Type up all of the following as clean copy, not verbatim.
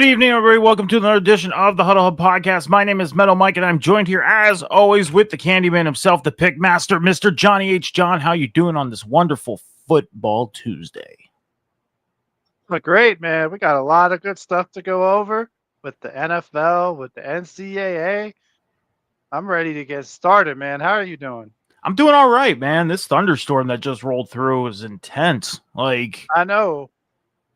evening, everybody. Welcome to another edition of the Huddle Hub Podcast. My name is Metal Mike, and I'm joined here, as always, with the Candyman himself, the Pick Master, Mr. Johnny H. John. How you doing on this wonderful Football Tuesday? Well, great, man. We got a lot of good stuff to go over with the NFL, with the NCAA. I'm ready to get started, man. How are you doing? I'm doing all right, man. This thunderstorm that just rolled through was intense. I know.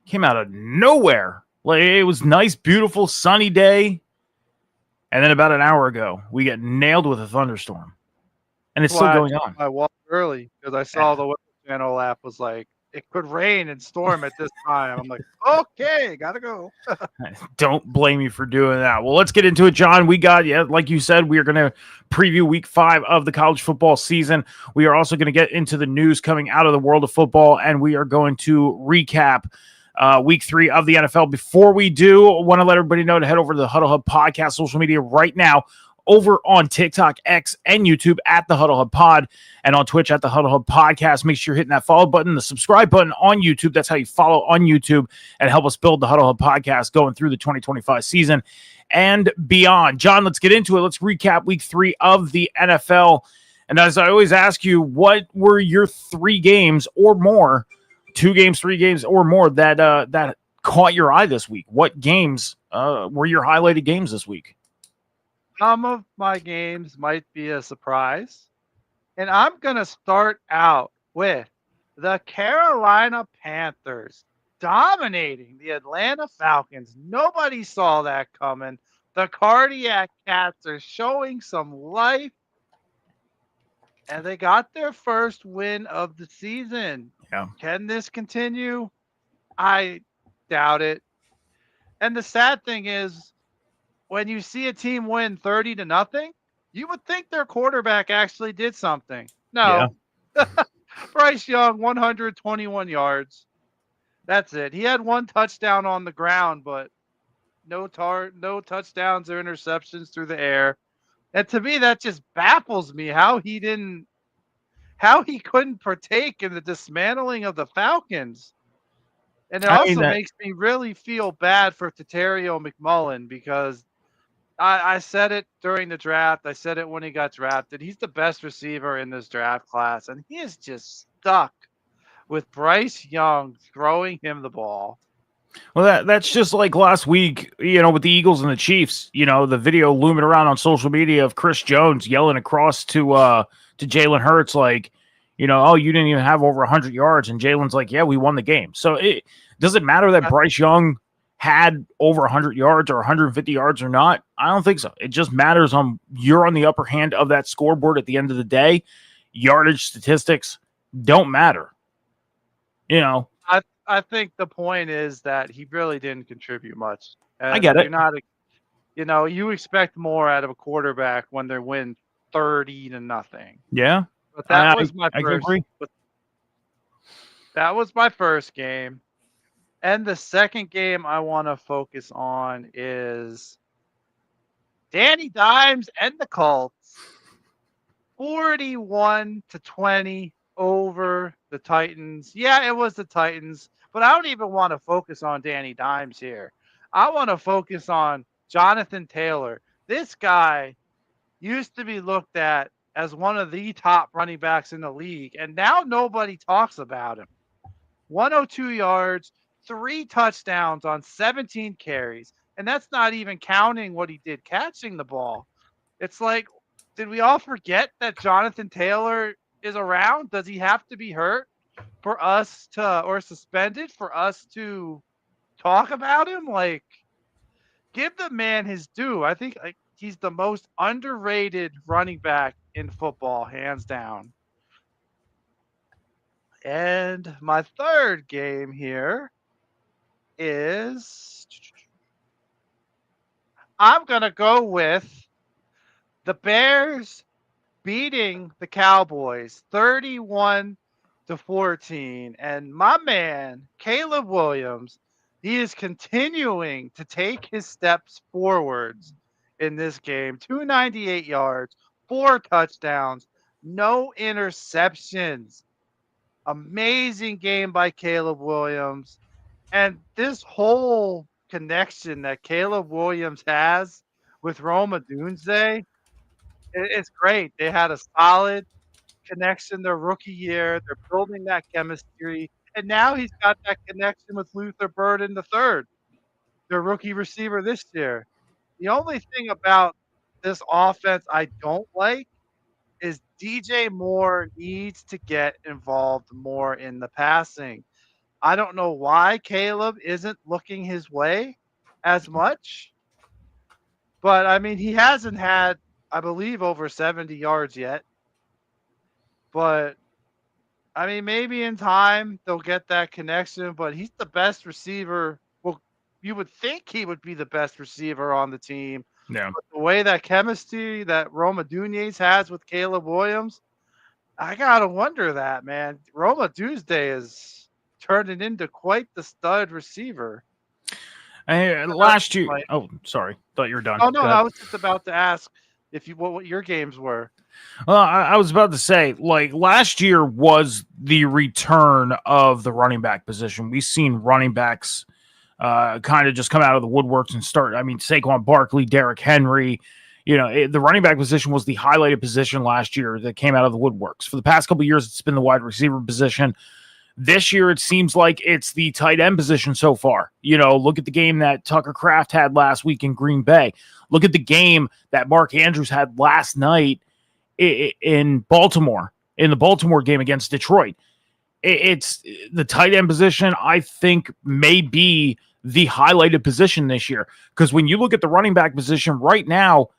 Came out of nowhere. It was nice, beautiful, sunny day. And then about an hour ago, we get nailed with a thunderstorm. And it's still going on. I walked early because I saw the Weather Channel app was like, it could rain and storm at this time. I'm like, okay, gotta go. Don't blame me for doing that. Well, let's get into it, John. We got, like you said, we are going to preview week 5 of the college football season. We are also going to get into the news coming out of the world of football, and we are going to recap week 3 of the NFL. Before we do, I want to let everybody know to head over to the Huddle Hub Podcast social media right now, over on TikTok, X, and YouTube at the Huddle Hub Pod, and on Twitch at the Huddle Hub Podcast. Make sure you're hitting that follow button, the subscribe button on YouTube. That's how you follow on YouTube and help us build the Huddle Hub Podcast going through the 2025 season and beyond. John, let's get into it. Let's recap week 3 of the NFL. And as I always ask you, what were your 3 games or more, 2 games, 3 games or more that caught your eye this week? What games were your highlighted games this week? Some of my games might be a surprise. And I'm going to start out with the Carolina Panthers dominating the Atlanta Falcons. Nobody saw that coming. The Cardiac Cats are showing some life. And they got their first win of the season. Yeah. Can this continue? I doubt it. And the sad thing is, when you see a team win 30-0, you would think their quarterback actually did something. No. Yeah. Bryce Young, 121 yards. That's it. He had 1 touchdown on the ground, but no touchdowns or interceptions through the air. And to me, that just baffles me how he couldn't partake in the dismantling of the Falcons. And it also makes me really feel bad for Tatario McMullen, because I said it during the draft. I said it when he got drafted. He's the best receiver in this draft class, and he is just stuck with Bryce Young throwing him the ball. Well, that's just like last week, with the Eagles and the Chiefs. The video looming around on social media of Chris Jones yelling across to Jalen Hurts, like, oh, you didn't even have over 100 yards. And Jalen's like, yeah, we won the game. So it doesn't matter that Bryce Young had over 100 yards or 150 yards or not. I don't think so. It just matters you're on the upper hand of that scoreboard at the end of the day. Yardage statistics don't matter. I think the point is that he really didn't contribute much. I get it. You expect more out of a quarterback when they win 30-0. Yeah. But that was my first. That was my first game. And the second game I want to focus on is Danny Dimes and the Colts, 41-20 over the Titans. Yeah, it was the Titans, but I don't even want to focus on Danny Dimes here. I want to focus on Jonathan Taylor. This guy used to be looked at as one of the top running backs in the league, and now nobody talks about him. 102 yards, 3 touchdowns on 17 carries. And that's not even counting what he did catching the ball. It's like, did we all forget that Jonathan Taylor is around? Does he have to be hurt for us or suspended for us to talk about him? Like, give the man his due. I think he's the most underrated running back in football, hands down. And my third game here is, I'm going to go with the Bears beating the Cowboys 31-14. And my man, Caleb Williams, he is continuing to take his steps forwards in this game. 298 yards, 4 touchdowns, no interceptions. Amazing game by Caleb Williams. And this whole connection that Caleb Williams has with Roma Dunze, it's great. They had a solid connection their rookie year. They're building that chemistry, and now he's got that connection with Luther Burden III, their rookie receiver this year. The only thing about this offense I don't like is DJ Moore needs to get involved more in the passing. I don't know why Caleb isn't looking his way as much, but I mean, he hasn't had, I believe, over 70 yards yet. But I mean, maybe in time they'll get that connection, but he's the best receiver. Well, you would think he would be the best receiver on the team. Yeah. But the way that chemistry that Roma Dunez has with Caleb Williams, I gotta wonder that, man. Roma Tuesday is turning into quite the stud receiver. Last year. Oh, sorry. Thought you were done. Oh no, I was just about to ask if you what your games were. Well, I was about to say, like, last year was the return of the running back position. We've seen running backs kind of just come out of the woodworks and start. I mean, Saquon Barkley, Derrick Henry. The running back position was the highlighted position last year that came out of the woodworks. For the past couple of years, it's been the wide receiver position. This year, it seems like it's the tight end position so far. Look at the game that Tucker Kraft had last week in Green Bay. Look at the game that Mark Andrews had last night in Baltimore, in the Baltimore game against Detroit. It's the tight end position, I think, may be the highlighted position this year. Because when you look at the running back position right now,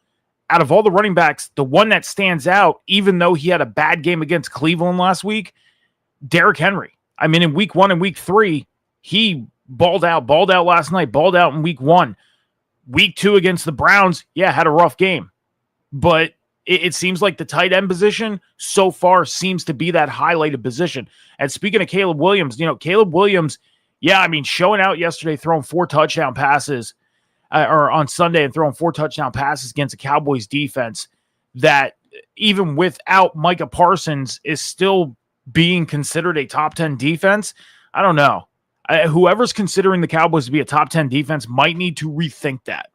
out of all the running backs, the one that stands out, even though he had a bad game against Cleveland last week, Derrick Henry. I mean, in week 1 and week 3, he balled out last night, balled out in week 1. Week 2 against the Browns, had a rough game. But it seems like the tight end position so far seems to be that highlighted position. And speaking of Caleb Williams, showing out yesterday, throwing 4 touchdown passes, or on Sunday and throwing 4 touchdown passes against the Cowboys defense that even without Micah Parsons is still being considered a top 10 defense. I don't know. Whoever's considering the Cowboys to be a top 10 defense might need to rethink that.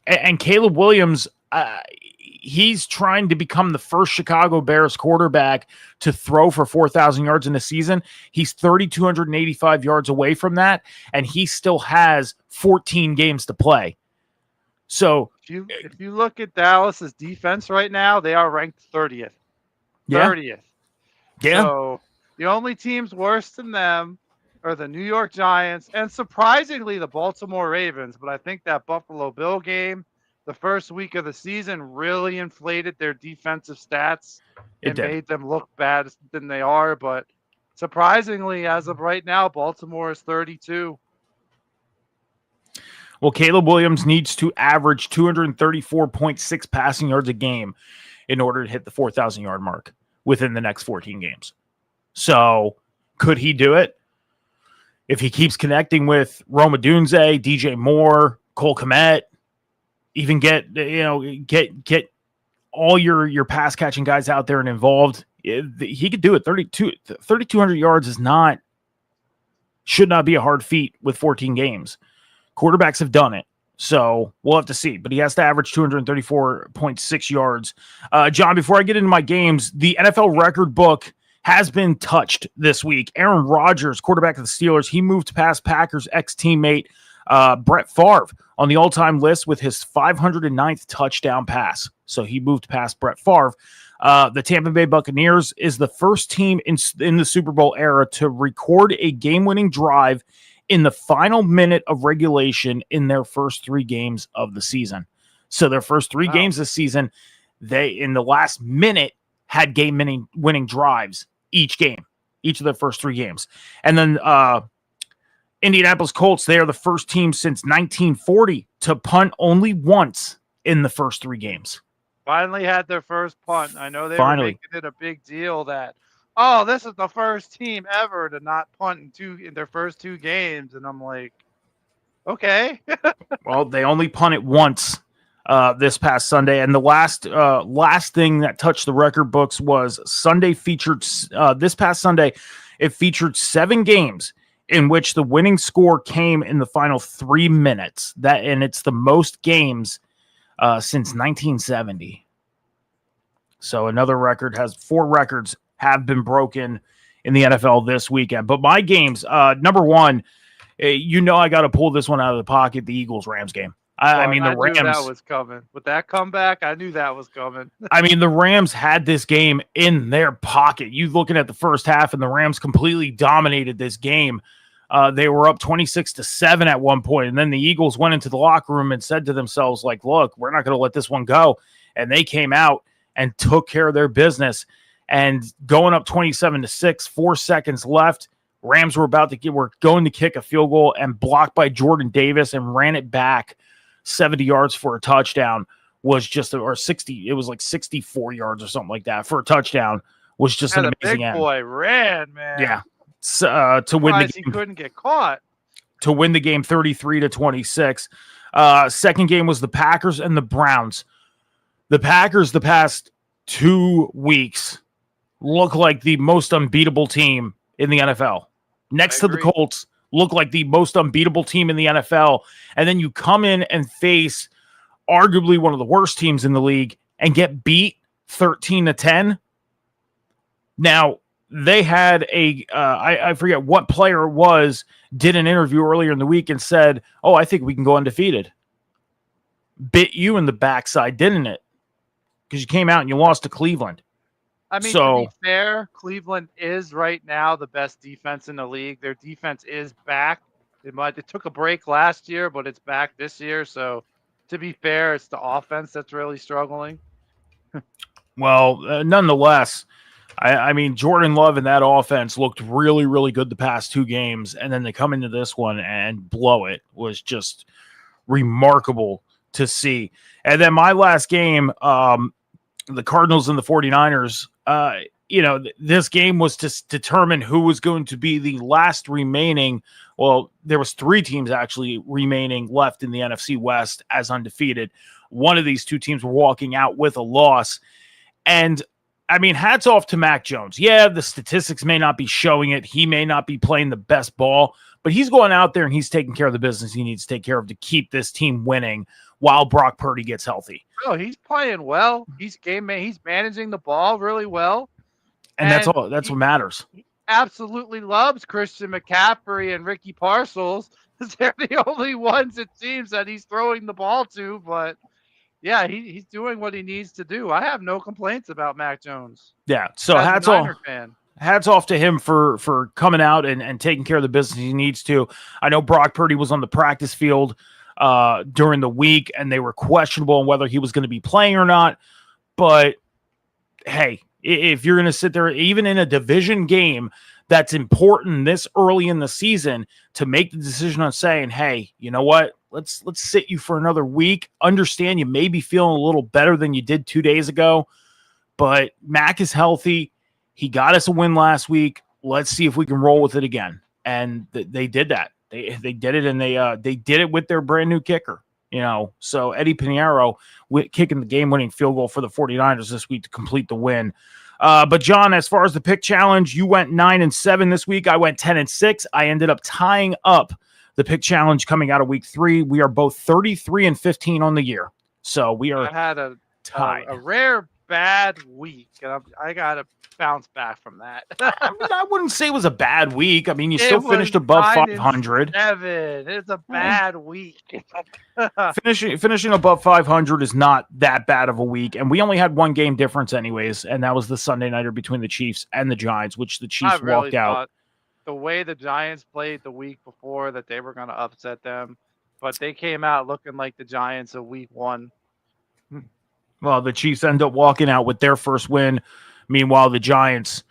And Caleb Williams, he's trying to become the first Chicago Bears quarterback to throw for 4,000 yards in a season. He's 3,285 yards away from that, and he still has 14 games to play. So if you look at Dallas's defense right now, they are ranked 30th. 30th. Yeah. So the only teams worse than them are the New York Giants and surprisingly the Baltimore Ravens. But I think that Buffalo Bill game, the first week of the season, really inflated their defensive stats. It made them look bad than they are. But surprisingly, as of right now, Baltimore is 32. Well, Caleb Williams needs to average 234.6 passing yards a game in order to hit the 4,000-yard mark within the next 14 games. So could he do it? If he keeps connecting with Roma Dunze, DJ Moore, Cole Kmet, even get all your pass catching guys out there and involved, he could do it. 3,200 yards should not be a hard feat with 14 games. Quarterbacks have done it. So we'll have to see, but he has to average 234.6 yards. John, before I get into my games, the NFL record book has been touched this week. Aaron Rodgers, quarterback of the Steelers, he moved past Packers ex-teammate Brett Favre on the all-time list with his 509th touchdown pass. So he moved past Brett Favre. The Tampa Bay Buccaneers is the first team in the Super Bowl era to record a game-winning drive in the final minute of regulation in their first 3 games of the season. So their first 3 games this season, they, in the last minute, had game-winning drives each of their first 3 games. And then Indianapolis Colts, they are the first team since 1940 to punt only once in the first 3 games. Finally had their first punt. I know they were making it a big deal that, this is the first team ever to not punt in their first 2 games. And I'm like, okay. Well, they only punted once this past Sunday. And the last thing that touched the record books was Sunday featured, this past Sunday, it featured 7 games in which the winning score came in the final 3 minutes. And it's the most games since 1970. So another record has 4 records have been broken in the NFL this weekend. But my games, number one, I got to pull this one out of the pocket, the Eagles-Rams game. I mean, the Rams. I knew that was coming. With that comeback, I knew that was coming. I mean, the Rams had this game in their pocket. You looking at the first half, and the Rams completely dominated this game. They were up 26-7 at one point, and then the Eagles went into the locker room and said to themselves, like, look, we're not going to let this one go. And they came out and took care of their business. And going up 27-6, 4 seconds left, Rams were going to kick a field goal and blocked by Jordan Davis and ran it back 70 yards for a touchdown. Was just or 60, it was like 64 yards or something like that for a touchdown. Was just an amazing big boy ran, man. Yeah. To win the game, he couldn't get caught. To win the game 33-26. Second game was the Packers and the Browns. The Packers the past 2 weeks look like the most unbeatable team in the NFL. Next to the Colts, look like the most unbeatable team in the NFL. And then you come in and face arguably one of the worst teams in the league and get beat 13-10. Now, they had I forget what player it was, did an interview earlier in the week and said, I think we can go undefeated. Bit you in the backside, didn't it? Because you came out and you lost to Cleveland. I mean, to be fair, Cleveland is right now the best defense in the league. Their defense is back. They took a break last year, but it's back this year. So, to be fair, it's the offense that's really struggling. Well, nonetheless, I mean, Jordan Love and that offense looked really, really good the past 2 games, and then they come into this one and blow it. Was just remarkable to see. And then my last game, the Cardinals and the 49ers, this game was to determine who was going to be the last remaining. Well, there was 3 teams actually remaining left in the NFC West as undefeated. One of these 2 teams were walking out with a loss. And I mean, hats off to Mac Jones. Yeah, the statistics may not be showing it. He may not be playing the best ball, but he's going out there and he's taking care of the business he needs to take care of to keep this team winning while Brock Purdy gets healthy. Oh, he's playing well. He's managing the ball really well. And that's all. That's what matters. He absolutely loves Christian McCaffrey and Ricky Parcells. They're the only ones, it seems, that he's throwing the ball to. But, yeah, he's doing what he needs to do. I have no complaints about Mac Jones. Yeah, so hats off to him for coming out and taking care of the business he needs to. I know Brock Purdy was on the practice field during the week, and they were questionable on whether he was going to be playing or not. But, hey, if you're going to sit there, even in a division game that's important this early in the season, to make the decision on saying, hey, you know what? Let's sit you for another week. Understand you may be feeling a little better than you did 2 days ago, but Mac is healthy. He got us a win last week. Let's see if we can roll with it again. And they did that. They did it, and they did it with their brand new kicker. So Eddie Pinheiro kicking the game-winning field goal for the 49ers this week to complete the win. But John, as far as the pick challenge, you went 9-7 this week. I went 10-6. I ended up tying up the pick challenge coming out of week 3. We are both 33-15 on the year. So we are tied. A rare bad week. I got to bounce back from that. I mean, I wouldn't say it was a bad week. I mean, you still finished above 500. It's a bad week. Finishing above 500 is not that bad of a week, and we only had 1 game difference anyways, and that was the Sunday nighter between the Chiefs and the Giants, which the Chiefs walked out. The way the Giants played the week before, that they were going to upset them, but they came out looking like the Giants of week 1. Well, the Chiefs end up walking out with their first win. Meanwhile, the Giants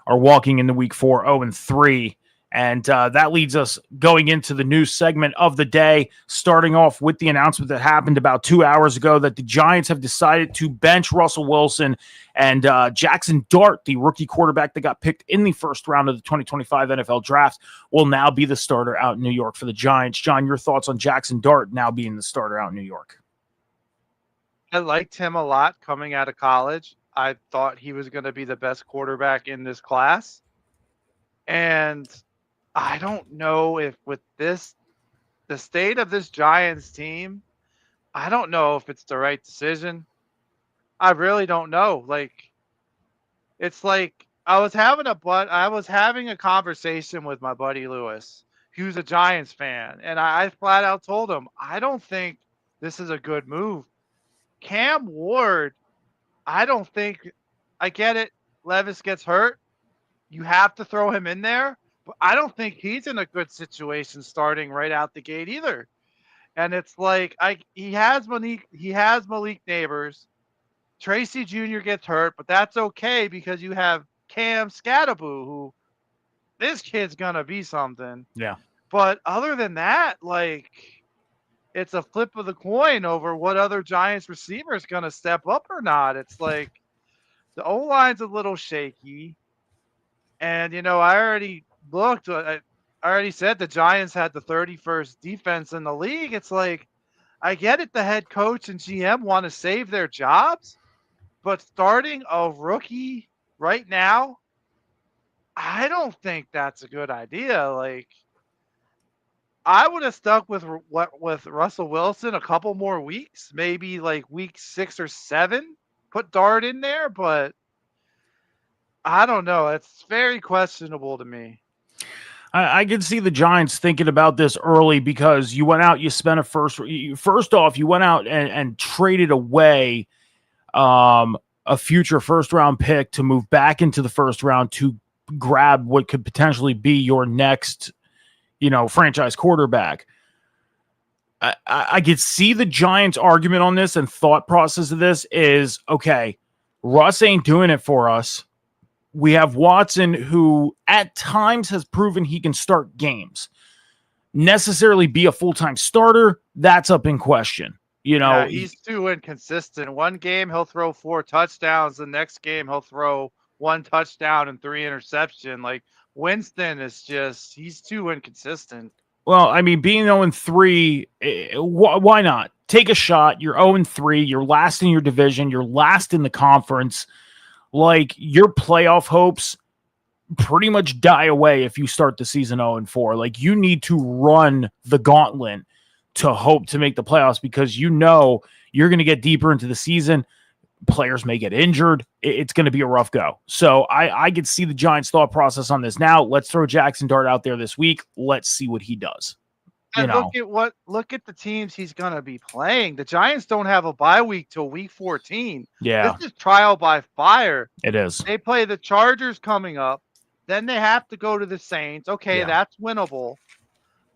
are walking into week 4 0-3. And that leads us going into the news segment of the day, starting off with the announcement that happened about 2 hours ago that the Giants have decided to bench Russell Wilson, and Jackson Dart, the rookie quarterback that got picked in the first round of the 2025 NFL draft, will now be the starter out in New York for the Giants. John, your thoughts on Jackson Dart now being the starter out in New York? I liked him a lot coming out of college. I thought he was going to be the best quarterback in this class. And I don't know if with the state of this Giants team, I don't know if it's the right decision. I really don't know. It's like I was having a conversation with my buddy Lewis, who's a Giants fan, and I flat out told him I don't think this is a good move. Cam Ward, I don't think I get it. Levis gets hurt. You have to throw him in there, but I don't think he's in a good situation starting right out the gate either. And it's like he has Malik Neighbors. Tracy Jr. gets hurt, but that's okay because you have Cam Scattaboo, who this kid's gonna be something. Yeah. But other than that, it's a flip of the coin over what other Giants receiver is gonna step up or not. It's like the O line's a little shaky, and I already looked. I already said the Giants had the 31st defense in the league. It's like I get it. The head coach and GM want to save their jobs, but starting a rookie right now, I don't think that's a good idea. I would have stuck with Russell Wilson a couple more weeks, maybe like week 6 or 7. Put Dart in there, but I don't know. It's very questionable to me. I can see the Giants thinking about this early because you went out, you spent first off, you went out and traded away a future first round pick to move back into the first round to grab what could potentially be your next, franchise quarterback. I could see the Giants' argument on this and thought process of this is, okay, Russ ain't doing it for us. We have Watson, who at times has proven he can start games. Necessarily be a full-time starter, that's up in question. Yeah, he's too inconsistent. One game he'll throw 4 touchdowns. The next game he'll throw 1 touchdown and 3 interception. Like Winston is he's too inconsistent. Well, I mean, being 0-3, why not? Take a shot. You're 0-3. You're last in your division. You're last in the conference. Like, your playoff hopes pretty much die away if you start the season 0-4. Like, you need to run the gauntlet to hope to make the playoffs because you're going to get deeper into the season. Players may get injured. It's going to be a rough go. So I could see the Giants' thought process on this. Now, let's throw Jackson Dart out there this week. Let's see what he does. And look at the teams he's going to be playing. The Giants don't have a bye week till week 14. Yeah. This is trial by fire. It is. They play the Chargers coming up. Then they have to go to the Saints. Okay, that's winnable.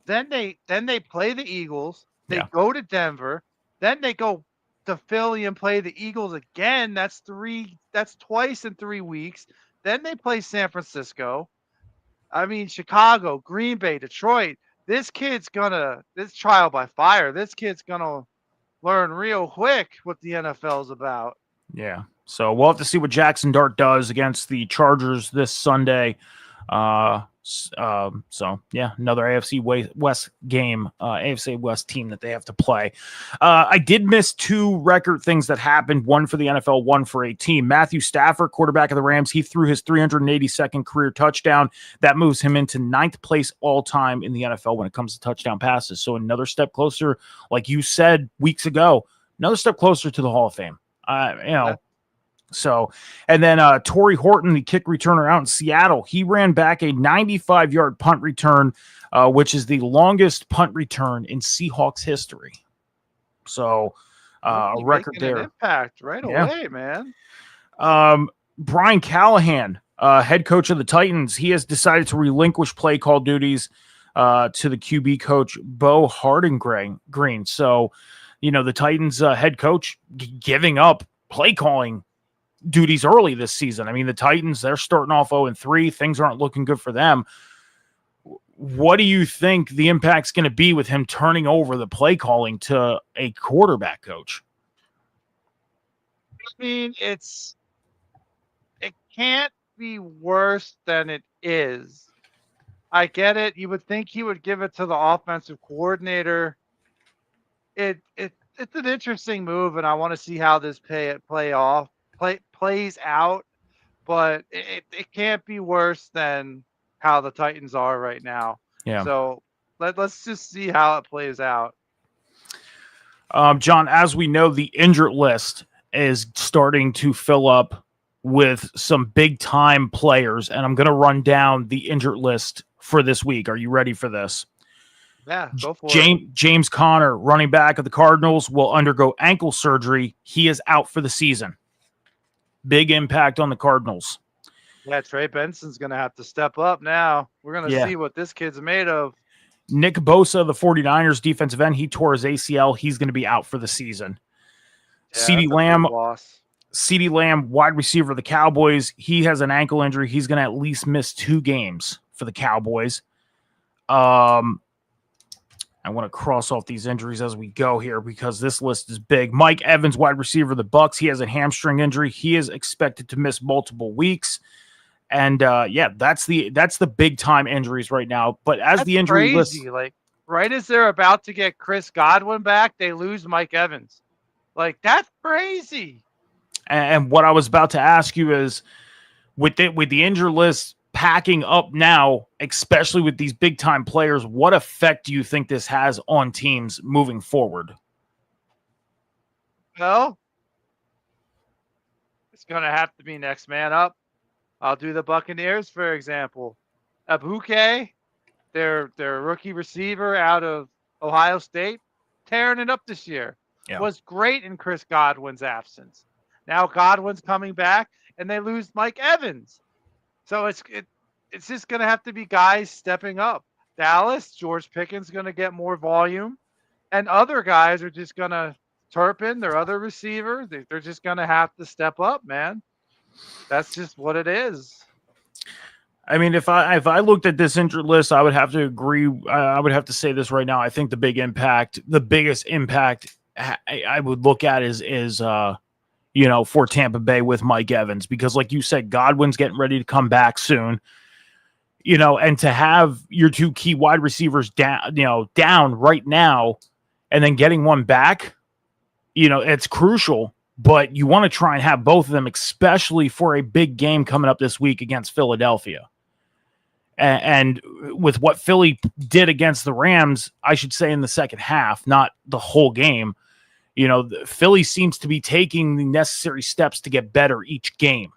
Then they play the Eagles. They go to Denver. Then they go to Philly and play the Eagles again. That's twice in 3 weeks. Then they play San Francisco. I mean, Chicago, Green Bay, Detroit. This trial by fire. This kid's gonna learn real quick what the NFL is about. Yeah. So we'll have to see what Jackson Dart does against the Chargers this Sunday. So yeah, another AFC West game, AFC West team that they have to play. I did miss 2 record things that happened, one for the NFL, one for a team. Matthew Stafford, quarterback of the Rams, he threw his 382nd career touchdown. That moves him into 9th place all time in the NFL when it comes to touchdown passes. So another step closer, like you said weeks ago, another step closer to the Hall of Fame. So, and then Torrey Horton, the kick returner out in Seattle, he ran back a 95-yard punt return, which is the longest punt return in Seahawks history. So, a record there. An impact right away, man. Brian Callahan, head coach of the Titans, he has decided to relinquish play call duties to the QB coach, Bo Harding-Green. So, the Titans head coach giving up play calling duties early this season. I mean, the Titans, they're starting off 0-3. Things aren't looking good for them. What do you think the impact's going to be with him turning over the play calling to a quarterback coach? I mean, it can't be worse than it is. I get it. You would think he would give it to the offensive coordinator. It's an interesting move, and I want to see how this plays out, but it can't be worse than how the Titans are right now. Yeah. So let's just see how it plays out. John, as we know, the injured list is starting to fill up with some big time players, and I'm going to run down the injured list for this week. Are you ready for this? Yeah, go for it. James Conner, running back of the Cardinals, will undergo ankle surgery. He is out for the season. Big impact on the Cardinals. Yeah, Trey Benson's going to have to step up now. We're going to see what this kid's made of. Nick Bosa, the 49ers defensive end, he tore his ACL. He's going to be out for the season. Yeah, CeeDee Lamb, wide receiver of the Cowboys, he has an ankle injury. He's going to at least miss 2 games for the Cowboys. I want to cross off these injuries as we go here because this list is big. Mike Evans, wide receiver of the Bucs, he has a hamstring injury. He is expected to miss multiple weeks. And that's the big time injuries right now. But as the injury list, like right as they're about to get Chris Godwin back, they lose Mike Evans. Like that's crazy. And what I was about to ask you is, with the injury list packing up now, especially with these big time players, what effect do you think this has on teams moving forward? Well, it's going to have to be next man up. I'll do the Buccaneers, for example. Abuke, their rookie receiver out of Ohio State, tearing it up this year. Yeah. Was great in Chris Godwin's absence. Now Godwin's coming back, and they lose Mike Evans. So it's just going to have to be guys stepping up. Dallas, George Pickens going to get more volume, and other guys are just going to Turpin, their other receiver, they're just going to have to step up, man. That's just what it is. I mean, if I looked at this injured list, I would have to agree. I would have to say this right now. I think the biggest impact I would look at is for Tampa Bay with Mike Evans, because like you said, Godwin's getting ready to come back soon. And to have your 2 key wide receivers down right now, and then getting one back, it's crucial. But you want to try and have both of them, especially for a big game coming up this week against Philadelphia. And with what Philly did against the Rams, I should say in the second half, not the whole game, Philly seems to be taking the necessary steps to get better each game.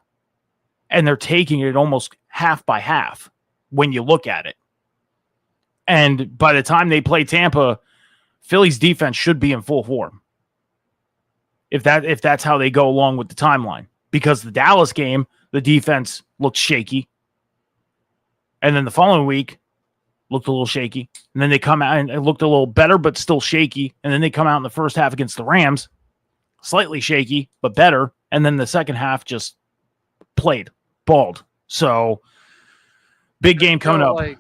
And they're taking it almost half by half when you look at it. And by the time they play Tampa, Philly's defense should be in full form. If that's how they go along with the timeline. Because the Dallas game, the defense looked shaky. And then the following week, looked a little shaky. And then they come out and it looked a little better, but still shaky. And then they come out in the first half against the Rams, slightly shaky, but better. And then the second half just balled. So, big game coming up. Like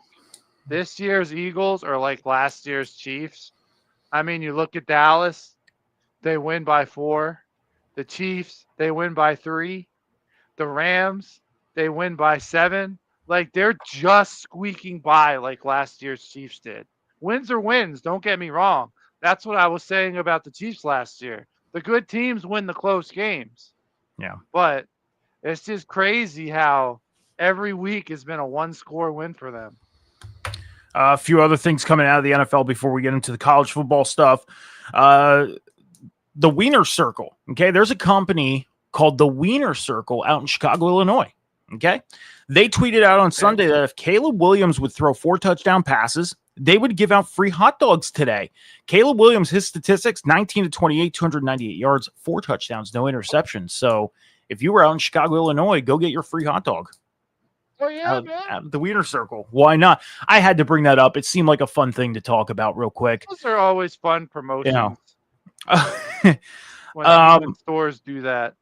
this year's Eagles are like last year's Chiefs. I mean, you look at Dallas, they win by 4. The Chiefs, they win by 3. The Rams, they win by 7. Like, they're just squeaking by like last year's Chiefs did. Wins are wins, don't get me wrong. That's what I was saying about the Chiefs last year. The good teams win the close games. Yeah. But it's just crazy how every week has been a 1-score win for them. A few other things coming out of the NFL before we get into the college football stuff. The Wiener Circle. Okay. There's a company called the Wiener Circle out in Chicago, Illinois. Okay. They tweeted out on Sunday that if Caleb Williams would throw 4 touchdown passes, they would give out free hot dogs today. Caleb Williams, his statistics, 19 to 28, 298 yards, 4 touchdowns, no interceptions. So if you were out in Chicago, Illinois, go get your free hot dog. Oh, yeah, man. At the Wiener Circle. Why not? I had to bring that up. It seemed like a fun thing to talk about real quick. Those are always fun promotions. When stores do that.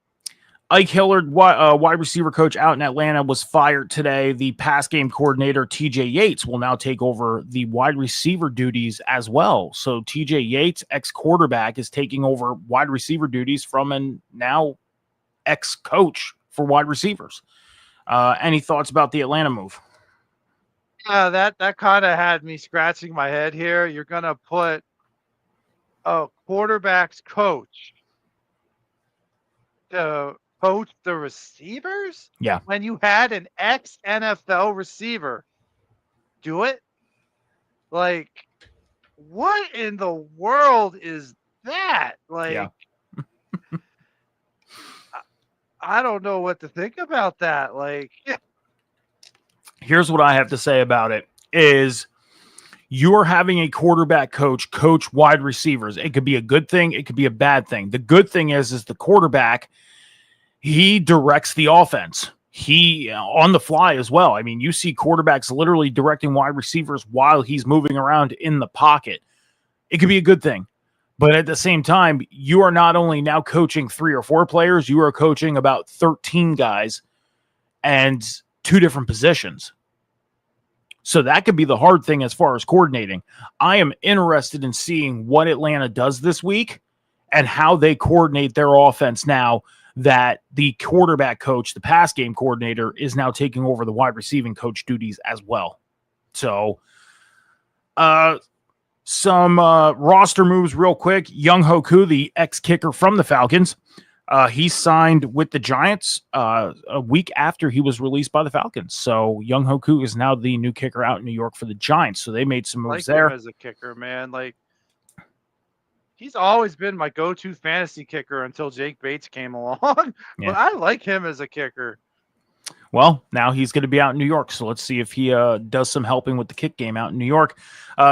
Ike Hillard, wide receiver coach out in Atlanta, was fired today. The pass game coordinator, TJ Yates, will now take over the wide receiver duties as well. So TJ Yates, ex-quarterback, is taking over wide receiver duties from an now ex-coach for wide receivers. Any thoughts about the Atlanta move? That kind of had me scratching my head here. You're going to put a quarterback's coach to coach the receivers? Yeah. When you had an ex-NFL receiver do it? Like, what in the world is that? Like, Yeah. I don't know what to think about that. Like, Here's what I have to say about it is you're having a quarterback coach wide receivers. It could be a good thing. It could be a bad thing. The good thing is the quarterback, he directs the offense. He on the fly as well. I mean, you see quarterbacks literally directing wide receivers while he's moving around in the pocket. It could be a good thing. But at the same time, you are not only now coaching 3 or 4 players, you are coaching about 13 guys and 2 different positions. So that could be the hard thing as far as coordinating. I am interested in seeing what Atlanta does this week and how they coordinate their offense now that the quarterback coach, the pass game coordinator, is now taking over the wide receiving coach duties as well. So, some roster moves real quick. Young Hoku, the ex-kicker from the Falcons, he signed with the Giants a week after he was released by the Falcons. So Young Hoku is now the new kicker out in New York for the Giants. So they made some moves there. Him as a kicker, man. Like, he's always been my go-to fantasy kicker until Jake Bates came along. But I like him as a kicker. Well, now he's going to be out in New York, so let's see if he does some helping with the kick game out in New York.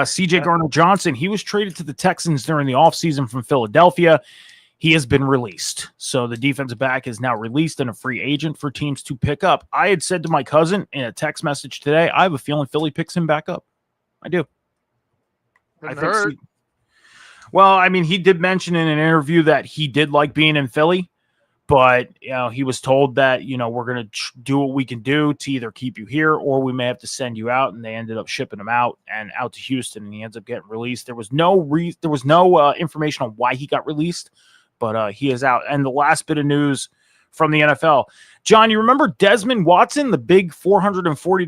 C.J. Gardner-Johnson, he was traded to the Texans during the offseason from Philadelphia. He has been released. So the defensive back is now released and a free agent for teams to pick up. I had said to my cousin in a text message today, I have a feeling Philly picks him back up. I do. Well, I mean, he did mention in an interview that he did like being in Philly, but he was told that, we're going to do what we can do to either keep you here or we may have to send you out. And they ended up shipping him out to Houston, and he ends up getting released. There was no information on why he got released, but he is out. And the last bit of news from the NFL, John, you remember Desmond Watson, the big 449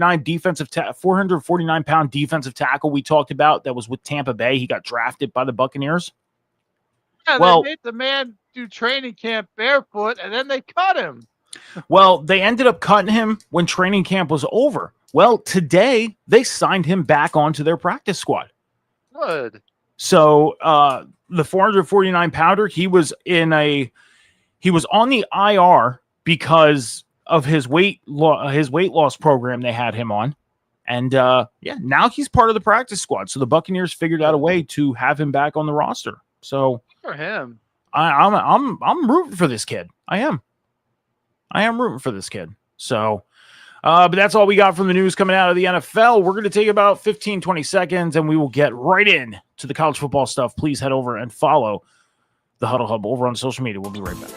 pound defensive tackle we talked about that was with Tampa Bay? He got drafted by the Buccaneers. Yeah, they made the man do training camp barefoot, and then they cut him. Well, they ended up cutting him when training camp was over. Well, today they signed him back onto their practice squad. Good. So the 449 pounder, he was on the IR because of his weight loss program they had him on. And now he's part of the practice squad. So the Buccaneers figured out a way to have him back on the roster. So for him, I'm rooting for this kid. I am rooting for this kid. So, but that's all we got from the news coming out of the NFL. We're going to take about 15, 20 seconds and we will get right in to the college football stuff. Please head over and follow the Huddle Hub over on social media. We'll be right back.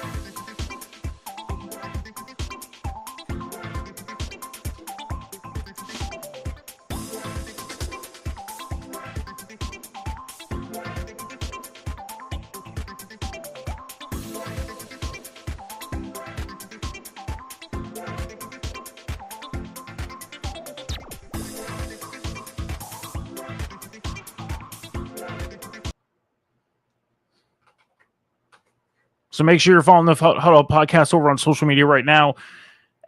So make sure you're following the Huddle Podcast over on social media right now.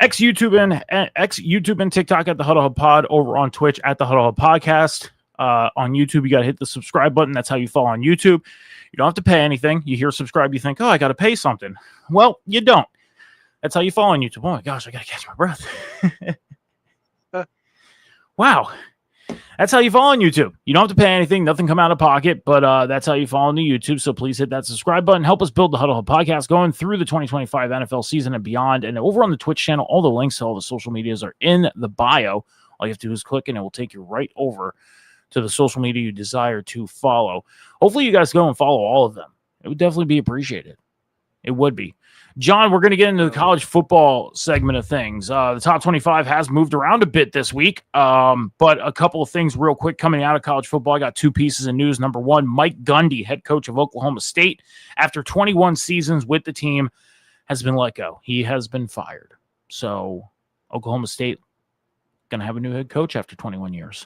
YouTube and TikTok at the Huddle Hub Pod, over on Twitch at the Huddle Hub Podcast. On YouTube, you got to hit the subscribe button. That's how you follow on YouTube. You don't have to pay anything. You hear subscribe, you think, oh, I got to pay something. Well, you don't. That's how you follow on YouTube. Oh my gosh, I got to catch my breath. Wow. That's how you follow on YouTube. You don't have to pay anything, nothing come out of pocket, but that's how you follow on the YouTube. So please hit that subscribe button. Help us build the Huddle Hub Podcast going through the 2025 NFL season and beyond. And over on the Twitch channel, all the links to all the social medias are in the bio. All you have to do is click and it will take you right over to the social media you desire to follow. Hopefully you guys go and follow all of them. It would definitely be appreciated. It would be. John, we're going to get into the college football segment of things. The top 25 has moved around a bit this week, but a couple of things real quick coming out of college football. I got 2 pieces of news. Number one, Mike Gundy, head coach of Oklahoma State, after 21 seasons with the team, has been let go. He has been fired. So Oklahoma State going to have a new head coach after 21 years.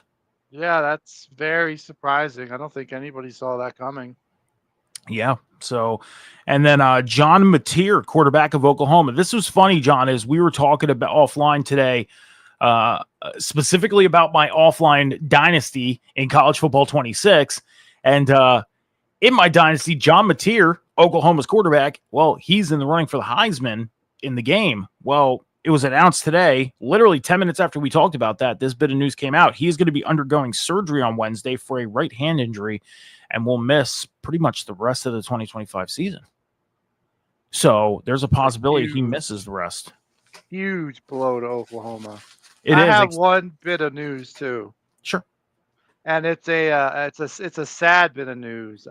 Yeah, that's very surprising. I don't think anybody saw that coming. Yeah. So, and then John Mateer, quarterback of Oklahoma. This was funny, John, as we were talking about offline today. specifically about my offline dynasty in college football 26. And in my dynasty, John Mateer, Oklahoma's quarterback, well, he's in the running for the Heisman in the game. Well, it was announced today, literally 10 minutes after we talked about that, this bit of news came out. He's going to be undergoing surgery on Wednesday for a right hand injury and will miss pretty much the rest of the 2025 season. So there's a possibility he misses the rest. Huge blow to Oklahoma. I have one bit of news too. Sure. And it's a sad bit of news.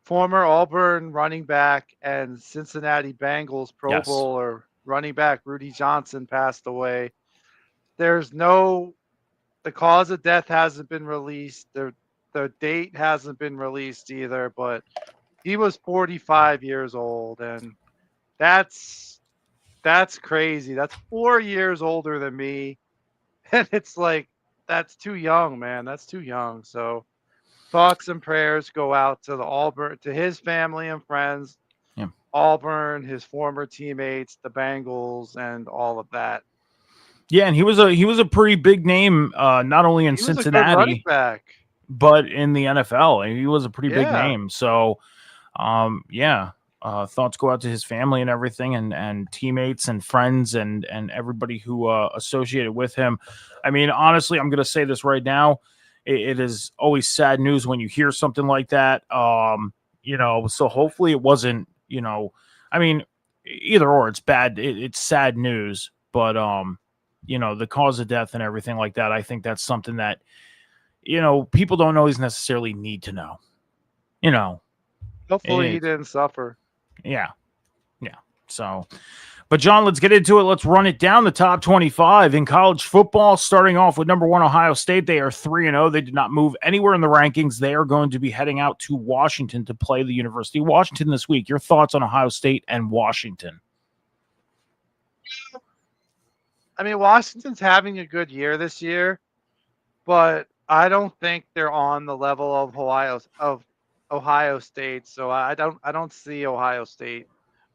Former Auburn running back and Cincinnati Bengals Pro Bowler running back Rudy Johnson passed away. The cause of death hasn't been released. The date hasn't been released either, but he was 45 years old, and that's crazy. That's 4 years older than me. And it's like, that's too young, man. That's too young. So thoughts and prayers go out to to his family and friends, Auburn, his former teammates, the Bengals, and all of that. Yeah, and he was a pretty big name, not only in Cincinnati, but in the NFL. He was a pretty big name. So, thoughts go out to his family and everything, and teammates and friends and everybody who associated with him. I mean, honestly, I'm going to say this right now. It is always sad news when you hear something like that. So hopefully it wasn't, I mean, either or, it's bad. It's sad news, but, the cause of death and everything like that, I think that's something that, people don't always necessarily need to know, Hopefully he didn't suffer. Yeah. So, but John, let's get into it. Let's run it down. The top 25 in college football, starting off with number 1, Ohio State. They are 3-0. They did not move anywhere in the rankings. They are going to be heading out to Washington to play the University of Washington this week. Your thoughts on Ohio State and Washington? I mean, Washington's having a good year this year, but I don't think they're on the level of Ohio State. So I don't see Ohio State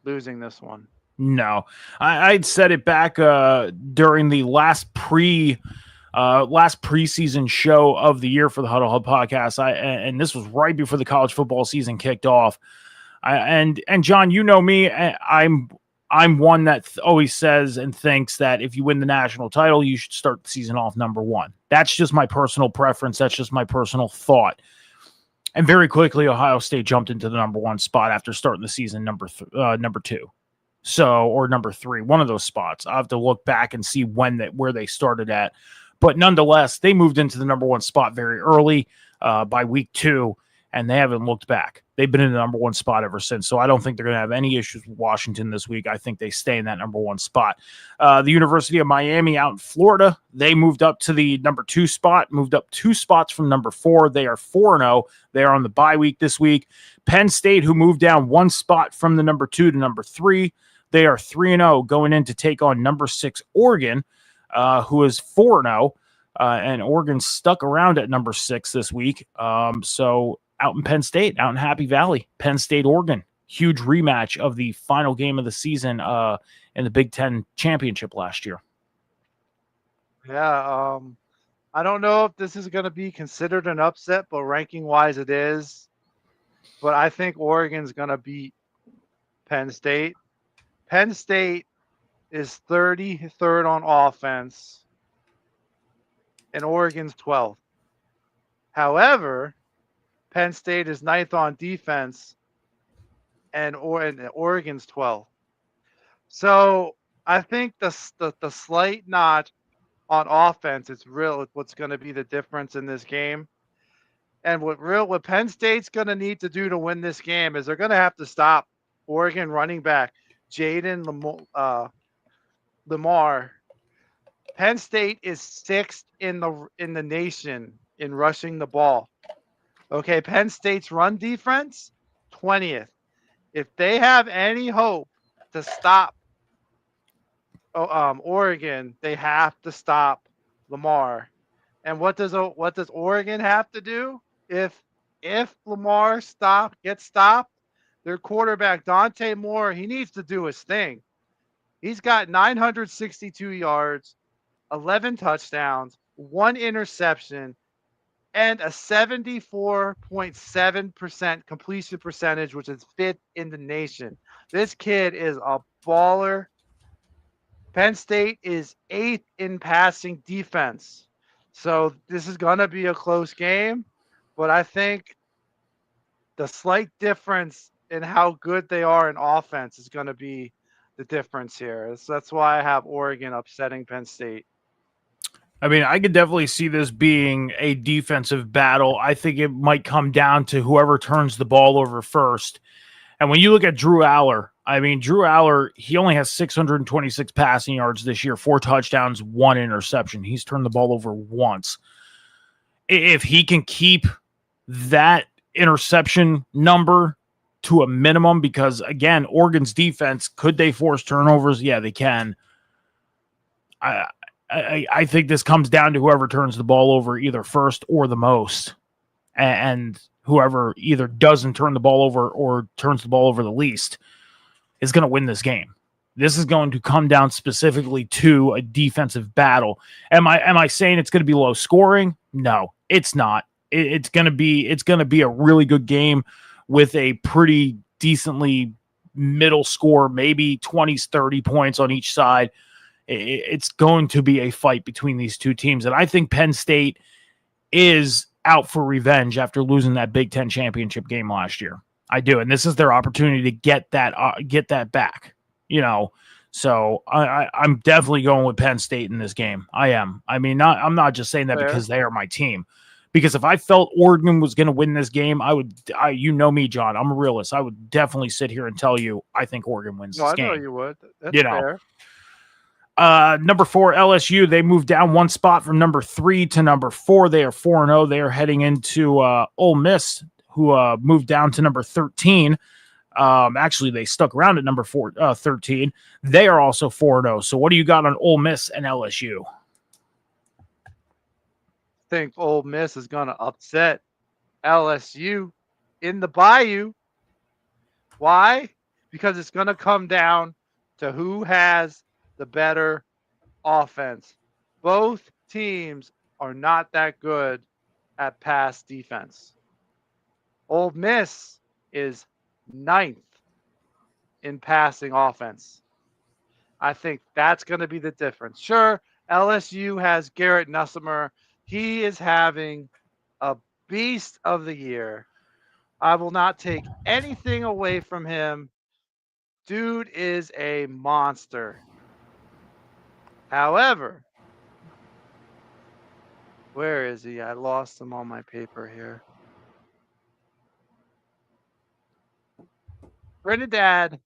losing this one. No, I'd said it back during the last preseason show of the year for the Huddle Hub podcast. And this was right before the college football season kicked off. And John, you know me, I'm one that always says and thinks that if you win the national title, you should start the season off number 1. That's just my personal preference. That's just my personal thought. And very quickly, Ohio State jumped into the number 1 spot after starting the season number 2. Or number 3, one of those spots. I'll have to look back and see where they started at. But nonetheless, they moved into the number 1 spot very early by week 2, and they haven't looked back. They've been in the number 1 spot ever since. So I don't think they're going to have any issues with Washington this week. I think they stay in that number 1 spot. The University of Miami out in Florida, they moved up to the number 2 spot, moved up 2 spots from number 4. They are 4-0. They are on the bye week this week. Penn State, who moved down 1 spot from the number 2 to number 3, they are 3-0 going in to take on number 6 Oregon, who is 4-0. And Oregon stuck around at number 6 this week. So out in Penn State, out in Happy Valley, Penn State, Oregon, huge rematch of the final game of the season in the Big Ten championship last year. Yeah, I don't know if this is going to be considered an upset, but ranking-wise it is. But I think Oregon's going to beat Penn State. Penn State is 33rd on offense, and Oregon's 12th. However, Penn State is 9th on defense, and Oregon's 12th. So I think the slight notch on offense is real. What's going to be the difference in this game, and what Penn State's going to need to do to win this game is they're going to have to stop Oregon running back Jaden Lamar. Penn State is 6th in the nation in rushing the ball. Okay, Penn State's run defense, 20th. If they have any hope to stop Oregon, they have to stop Lamar. And what does Oregon have to do? If Lamar gets stopped, their quarterback Dante Moore, he needs to do his thing. He's got 962 yards, 11 touchdowns, 1 interception, and a 74.7% completion percentage, which is fifth in the nation. This kid is a baller. Penn State is eighth in passing defense. So this is going to be a close game, but I think the slight difference in how good they are in offense is going to be the difference here. So that's why I have Oregon upsetting Penn State. I mean, I could definitely see this being a defensive battle. I think it might come down to whoever turns the ball over first. And when you look at Drew Aller, I mean, Drew Aller, he only has 626 passing yards this year, 4 touchdowns, 1 interception. He's turned the ball over once. If he can keep that interception number to a minimum, because, again, Oregon's defense, could they force turnovers? Yeah, they can. I think this comes down to whoever turns the ball over either first or the most. And whoever either doesn't turn the ball over or turns the ball over the least is going to win this game. This is going to come down specifically to a defensive battle. Am I saying it's going to be low scoring? No, it's not. It's going to be a really good game with a pretty decently middle score, maybe 20s, 30 points on each side. It's going to be a fight between these two teams. And I think Penn State is out for revenge after losing that Big Ten championship game last year. I do. And this is their opportunity to get that back, So I'm definitely going with Penn State in this game. I am. I mean, I'm not just saying that because they are my team. Because if I felt Oregon was going to win this game, you know me, John, I'm a realist. I would definitely sit here and tell you I think Oregon wins this game. I know you would. That's fair. Number 4, LSU, they moved down one spot from number 3 to number 4. They are 4-0. They are heading into Ole Miss, who moved down to number 13. Actually, they stuck around at number 13. They are also 4-0. So what do you got on Ole Miss and LSU? I think Ole Miss is going to upset LSU in the Bayou. Why? Because it's going to come down to who has the better offense. Both teams are not that good at pass defense. Ole Miss is 9th in passing offense. I think that's going to be the difference. Sure, LSU has Garrett Nussbaum. He is having a beast of the year. I will not take anything away from him. Dude is a monster. However, where is he? I lost him on my paper here. Trinidad.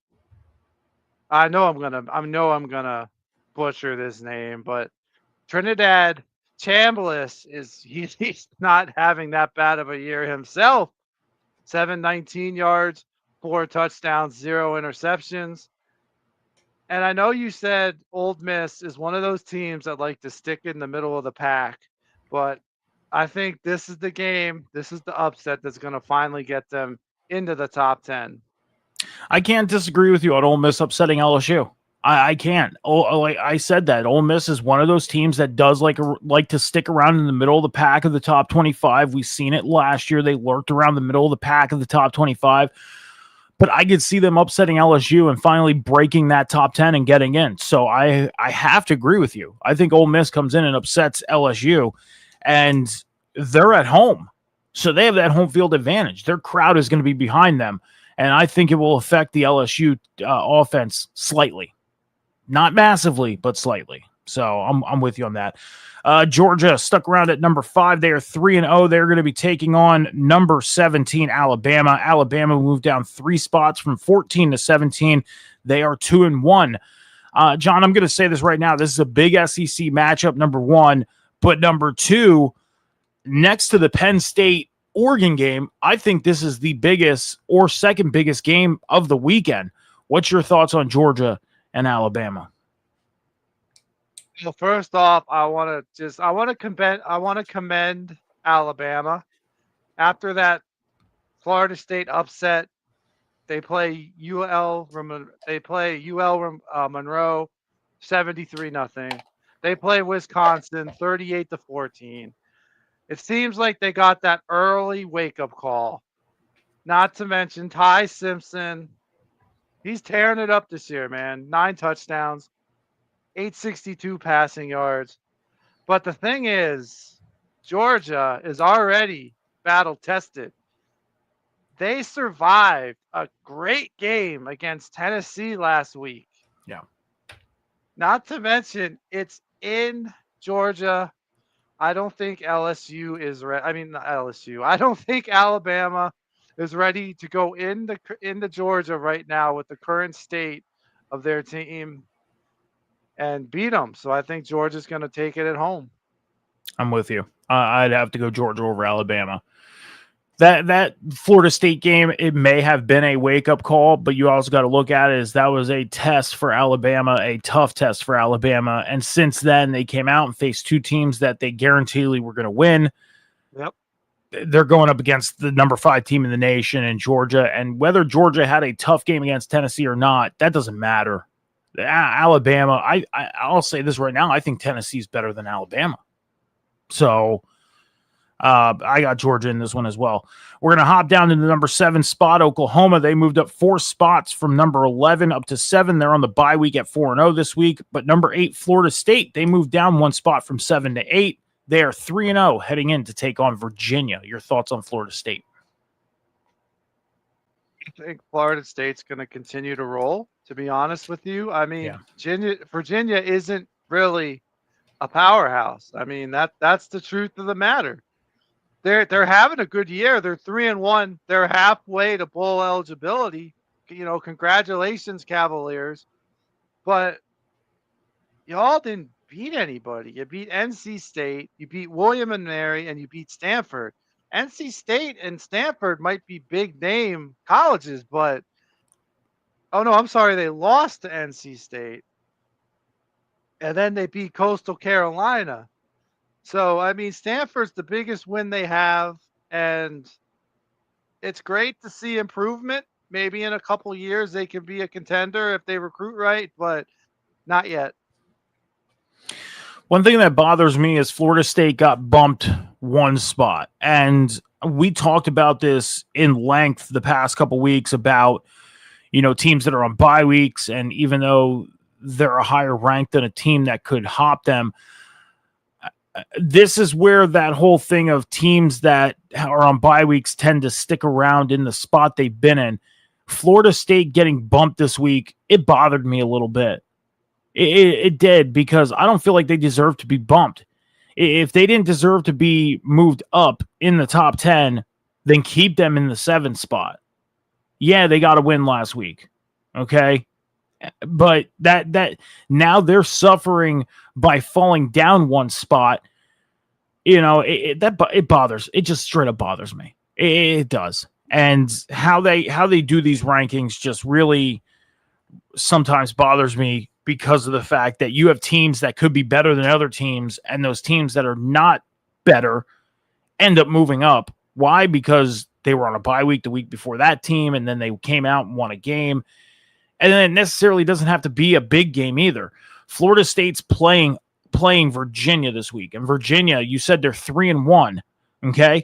I know I'm gonna butcher this name, but Trinidad Chambliss he's not having that bad of a year himself. 719 yards, 4 touchdowns, 0 interceptions. And I know you said Ole Miss is one of those teams that like to stick in the middle of the pack, but I think this is the game. This is the upset that's going to finally get them into the top 10. I can't disagree with you on Ole Miss upsetting LSU. I can't. Like I said that Ole Miss is one of those teams that does like to stick around in the middle of the pack of the top 25. We've seen it last year. They lurked around the middle of the pack of the top 25. But I could see them upsetting LSU and finally breaking that top 10 and getting in. So I have to agree with you. I think Ole Miss comes in and upsets LSU, and they're at home. So they have that home field advantage. Their crowd is going to be behind them, and I think it will affect the LSU offense slightly. Not massively, but slightly. So I'm with you on that. Georgia stuck around at number 5. They are 3-0. They're going to be taking on number 17, Alabama. Alabama moved down 3 spots from 14 to 17. They are 2-1. John, I'm going to say this right now. This is a big SEC matchup, number 1. But number 2, next to the Penn State Oregon game, I think this is the biggest or second biggest game of the weekend. What's your thoughts on Georgia and Alabama? Well, first off, I want to commend Alabama. After that Florida State upset, they play UL Monroe 73-0. They play Wisconsin 38-14. It seems like they got that early wake-up call. Not to mention Ty Simpson. He's tearing it up this year, man. 9 touchdowns, 862 passing yards. But the thing is, Georgia is already battle tested. They survived a great game against Tennessee last week. Yeah. Not to mention, it's in Georgia. I don't think LSU is ready. I mean, not LSU. I don't think Alabama is ready to go into Georgia right now with the current state of their team and beat them. So I think Georgia's going to take it at home. I'm with you. I'd have to go Georgia over Alabama. That Florida State game, it may have been a wake-up call, but you also got to look at it as that was a test for Alabama, a tough test for Alabama. And since then, they came out and faced two teams that they guaranteedly were going to win. Yep. They're going up against the number 5 team in the nation in Georgia. And whether Georgia had a tough game against Tennessee or not, that doesn't matter. Alabama, I'll say this right now, I think Tennessee's better than Alabama. So I got Georgia in this one as well. We're going to hop down to the number 7 spot. Oklahoma, they moved up 4 spots from number 11 up to 7. They're on the bye week at 4-0 this week. But number 8, Florida State, they moved down 1 spot from 7 to 8. They are 3-0 heading in to take on Virginia. Your thoughts on Florida State? I think Florida State's going to continue to roll, to be honest with you. I mean, Virginia isn't really a powerhouse. I mean, that's the truth of the matter. They're having a good year. They're 3-1. They're halfway to bowl eligibility. You know, congratulations, Cavaliers. But y'all didn't beat anybody. You beat NC State, you beat William and Mary, and you beat Stanford. NC State and Stanford might be big name colleges, but oh no, I'm sorry, they lost to NC State. And then they beat Coastal Carolina. So, I mean, Stanford's the biggest win they have, and it's great to see improvement. Maybe in a couple years they can be a contender if they recruit right, but not yet. One thing that bothers me is Florida State got bumped 1 spot. And we talked about this in length the past couple weeks about, you know, teams that are on bye weeks. And even though they're a higher rank than a team that could hop them, this is where that whole thing of teams that are on bye weeks tend to stick around in the spot they've been in. Florida State getting bumped this week, it bothered me a little bit. It did, because I don't feel like they deserve to be bumped. If they didn't deserve to be moved up in the top 10, then keep them in the 7th spot. Yeah, they got a win last week. Okay. But that now they're suffering by falling down 1 spot. You know, it bothers. It just straight up bothers me. It does. And how they do these rankings just really sometimes bothers me, because of the fact that you have teams that could be better than other teams, and those teams that are not better end up moving up. Why? Because they were on a bye week the week before that team, and then they came out and won a game. And then it necessarily doesn't have to be a big game either. Florida State's playing Virginia this week. And Virginia, you said they're 3-1. Okay?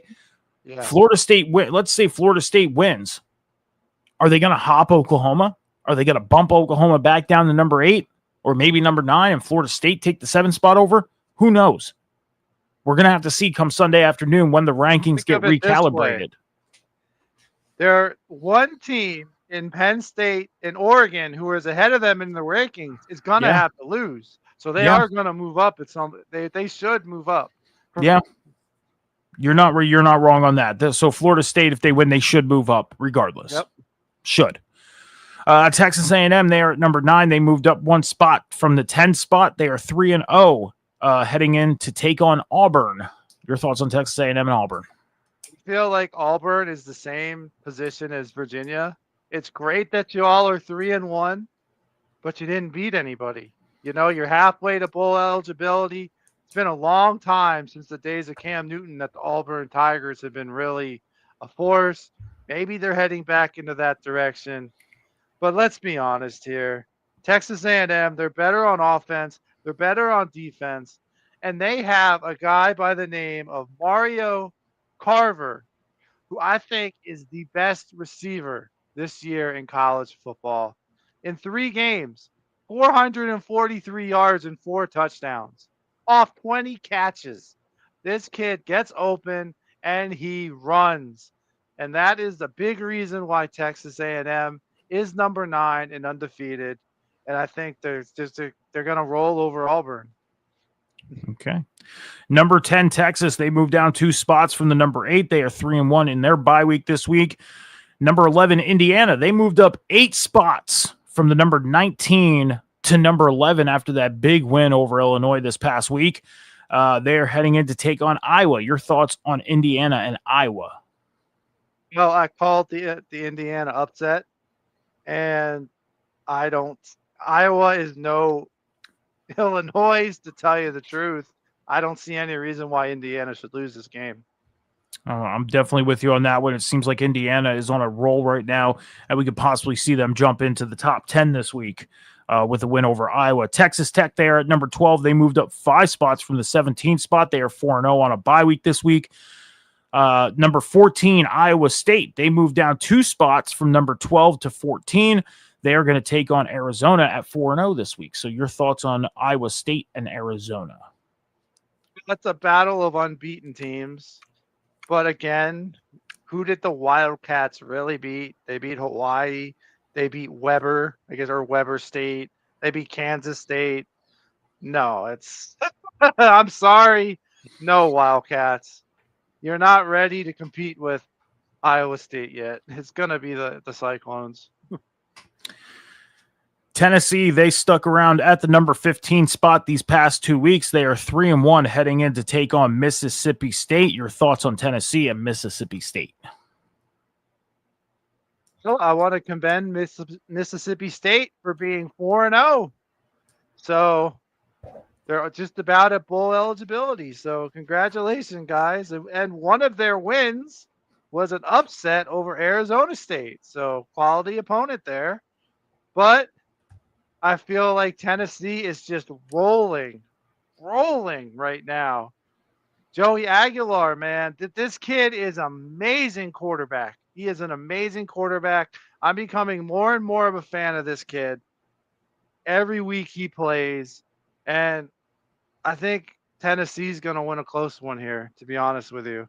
Yeah. Florida State, let's say Florida State wins. Are they going to hop Oklahoma? Are they going to bump Oklahoma back down to number 8? Or maybe number 9, and Florida State take the 7th spot over? Who knows? We're going to have to see come Sunday afternoon when the rankings get recalibrated. There's one team in Penn State and Oregon who is ahead of them in the rankings is going to have to lose. So they are going to move up at some. They should move up. Yeah. You're not wrong on that. So Florida State, if they win, they should move up regardless. Yep. Should. Texas A&M, they are at number 9. They moved up 1 spot from the 10th spot. They are 3-0 heading in to take on Auburn. Your thoughts on Texas A&M and Auburn? I feel like Auburn is the same position as Virginia. It's great that you all are 3-1, but you didn't beat anybody. You know, you're halfway to bowl eligibility. It's been a long time since the days of Cam Newton that the Auburn Tigers have been really a force. Maybe they're heading back into that direction. But let's be honest here. Texas A&M, they're better on offense. They're better on defense. And they have a guy by the name of Mario Carver, who I think is the best receiver this year in college football. In 3 games, 443 yards and 4 touchdowns off 20 catches. This kid gets open and he runs. And that is the big reason why Texas A&M is number 9 and undefeated. And I think they're going to roll over Auburn. Okay. Number 10, Texas. They moved down 2 spots from the number 8. They are 3-1 in their bye week this week. Number 11, Indiana. They moved up 8 spots from the number 19 to number 11 after that big win over Illinois this past week. They're heading in to take on Iowa. Your thoughts on Indiana and Iowa? Well, I called the Indiana upset, and Iowa is no Illinois, to tell you the truth. I don't see any reason why Indiana should lose this game. I'm definitely with you on that one. It seems like Indiana is on a roll right now, and we could possibly see them jump into the top 10 this week with a win over Iowa. Texas Tech there at number 12. They moved up 5 spots from the 17th spot. They are 4-0 on a bye week this week. Number 14, Iowa State. They moved down 2 spots from number 12 to 14. They are going to take on Arizona at 4-0 this week. So your thoughts on Iowa State and Arizona? That's a battle of unbeaten teams. But again, who did the Wildcats really beat? They beat Hawaii. They beat Weber, or Weber State. They beat Kansas State. No, it's I'm sorry. No, Wildcats. You're not ready to compete with Iowa State yet. It's going to be the Cyclones. Tennessee, they stuck around at the number 15 spot these past 2 weeks. They are 3-1 heading in to take on Mississippi State. Your thoughts on Tennessee and Mississippi State? So I want to commend Mississippi State for being 4-0. So they're just about at bowl eligibility. So congratulations, guys. And one of their wins was an upset over Arizona State. So quality opponent there. But I feel like Tennessee is just rolling right now. Joey Aguilar, man, this kid is an amazing quarterback. He is an amazing quarterback. I'm becoming more and more of a fan of this kid. Every week he plays, and I think Tennessee's going to win a close one here, to be honest with you.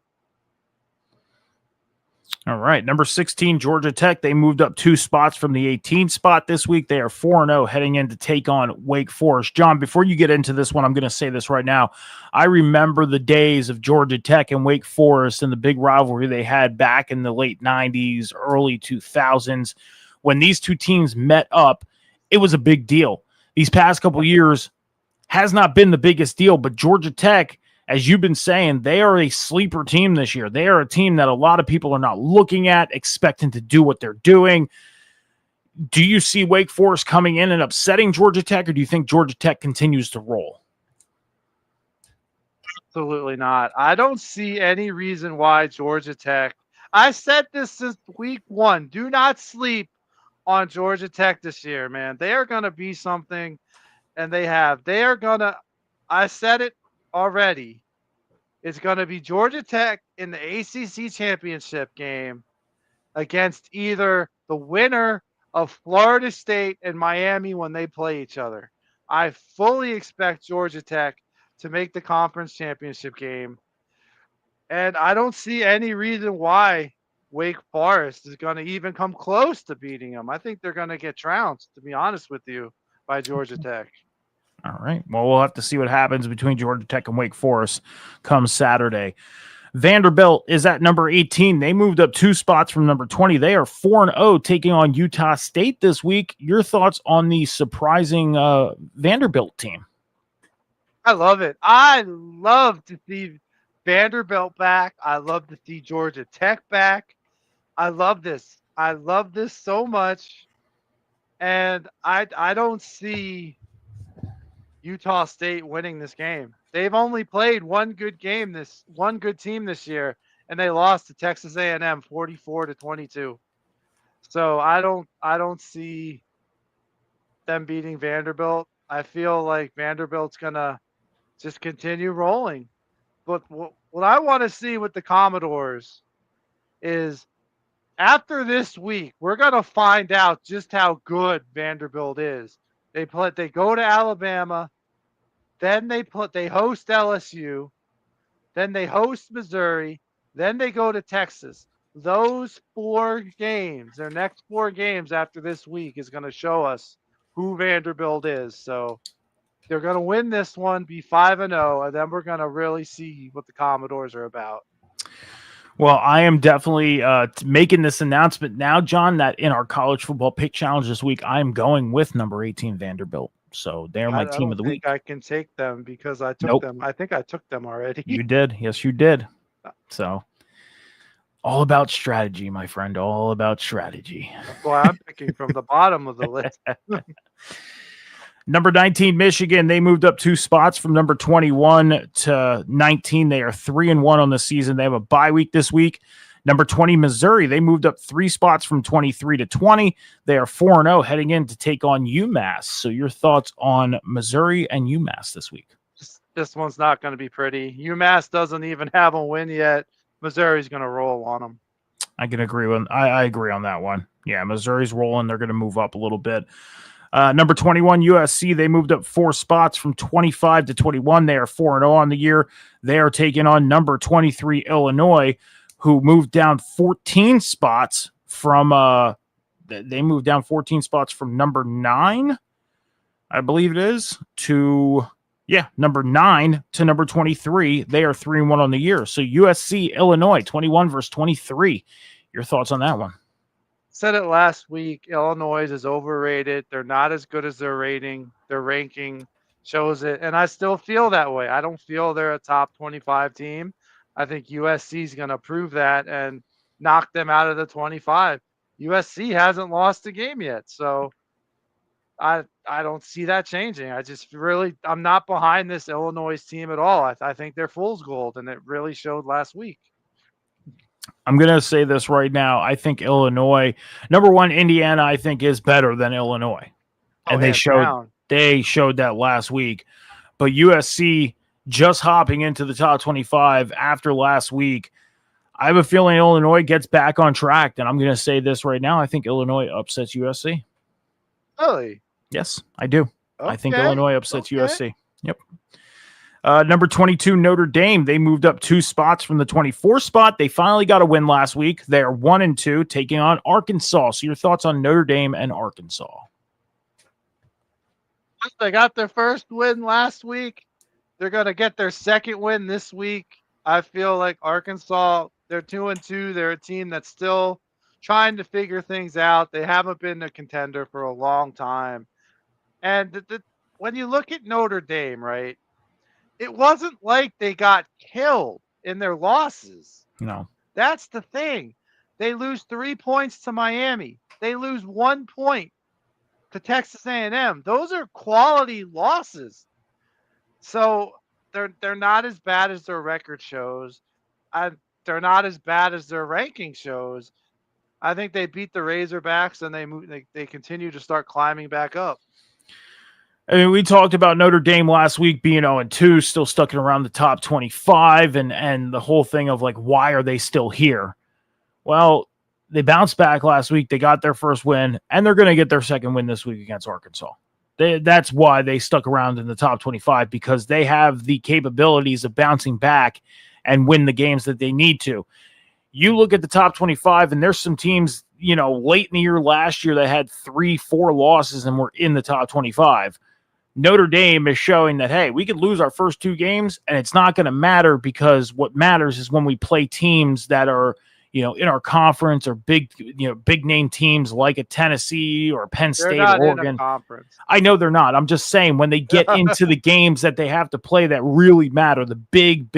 All right. Number 16, Georgia Tech. They moved up 2 spots from the 18th spot this week. They are 4-0 heading in to take on Wake Forest. John, before you get into this one, I'm going to say this right now. I remember the days of Georgia Tech and Wake Forest and the big rivalry they had back in the late 90s, early 2000s. When these two teams met up, it was a big deal. These past couple years has not been the biggest deal, but Georgia Tech, as you've been saying, they are a sleeper team this year. They are a team that a lot of people are not looking at, expecting to do what they're doing. Do you see Wake Forest coming in and upsetting Georgia Tech, or do you think Georgia Tech continues to roll? Absolutely not. I don't see any reason why Georgia Tech. I said this since week 1. Do not sleep on Georgia Tech this year, man. They are going to be something, and they have. They are going to, I said it already. It's going to be Georgia Tech in the ACC championship game against either the winner of Florida State and Miami when they play each other. I fully expect Georgia Tech to make the conference championship game. And I don't see any reason why Wake Forest is going to even come close to beating them. I think they're going to get trounced, to be honest with you, by Georgia Tech. All right. Well, we'll have to see what happens between Georgia Tech and Wake Forest come Saturday. Vanderbilt is at number 18. They moved up 2 spots from number 20. They are 4-0 taking on Utah State this week. Your thoughts on the surprising Vanderbilt team? I love it. I love to see Vanderbilt back. I love to see Georgia Tech back. I love this. I love this so much. And I don't see Utah State winning this game. They've only played one good team this year, and they lost to Texas A&M 44-22. So I don't see them beating Vanderbilt. I feel like Vanderbilt's going to just continue rolling. But what I want to see with the Commodores is after this week, we're going to find out just how good Vanderbilt is. They go to Alabama, then they host LSU, then they host Missouri, then they go to Texas. Those 4 games, their next 4 games after this week is going to show us who Vanderbilt is. So they're going to win this one, be 5-0, and then we're going to really see what the Commodores are about. Well, I am definitely making this announcement now, John, that in our college football pick challenge this week, I am going with number 18 Vanderbilt. So they're my team of the week. I can take them because I took them. I think I took them already. You did. Yes, you did. So all about strategy, my friend. All about strategy. That's why I'm picking from the bottom of the list. Number 19, Michigan. They moved up 2 spots from number 21 to 19. They are 3-1 on the season. They have a bye week this week. Number 20, Missouri. They moved up 3 spots from 23 to 20. They are 4-0 heading in to take on UMass. So your thoughts on Missouri and UMass this week? This one's not going to be pretty. UMass doesn't even have a win yet. Missouri's going to roll on them. I can agree with. I agree on that one. Yeah, Missouri's rolling. They're going to move up a little bit. Number 21, USC. They moved up 4 spots from 25 to 21. They are 4-0 on the year. They are taking on number 23, Illinois, who moved down 14 spots from they moved down 14 spots from number 9, I believe it is, to number 9 to number 23. They are 3-1 on the year. So USC, Illinois, 21 versus 23. Your thoughts on that one? Said it last week. Illinois is overrated. They're not as good as their rating. Their ranking shows it. And I still feel that way. I don't feel they're a top 25 team. I think USC is going to prove that and knock them out of the 25. USC hasn't lost a game yet. So I don't see that changing. I'm not behind this Illinois team at all. I think they're fool's gold, and it really showed last week. I'm going to say this right now. I think Illinois, number 1, Indiana, I think is better than Illinois. And they showed that last week. But USC just hopping into the top 25 after last week, I have a feeling Illinois gets back on track. And I'm going to say this right now. I think Illinois upsets USC. Really? Yes, I do. Okay. I think Illinois upsets USC. Yep. Number 22, Notre Dame. They moved up 2 spots from the 24 spot. They finally got a win last week. They are 1-2, taking on Arkansas. So your thoughts on Notre Dame and Arkansas? They got their first win last week. They're going to get their second win this week. I feel like Arkansas, they're 2-2. They're a team that's still trying to figure things out. They haven't been a contender for a long time. And when you look at Notre Dame, right, it wasn't like they got killed in their losses. No. That's the thing. They lose 3 points to Miami. They lose 1 point to Texas A&M. Those are quality losses. So they're not as bad as their record shows. They're not as bad as their ranking shows. I think they beat the Razorbacks and they continue to start climbing back up. I mean, we talked about Notre Dame last week being 0-2, still stuck in around the top 25, and the whole thing of like, why are they still here? Well, they bounced back last week. They got their first win, and they're going to get their second win this week against Arkansas. That's why they stuck around in the top 25, because they have the capabilities of bouncing back and win the games that they need to. You look at the top 25, and there's some teams, late in the year last year that had 3-4 losses and were in the top 25. Notre Dame is showing that, hey, we could lose our first 2 games, and it's not going to matter, because what matters is when we play teams that are, in our conference, or big name teams like a Tennessee or Penn State or Oregon. In a conference. I know they're not. I'm just saying when they get into the games that they have to play that really matter, the big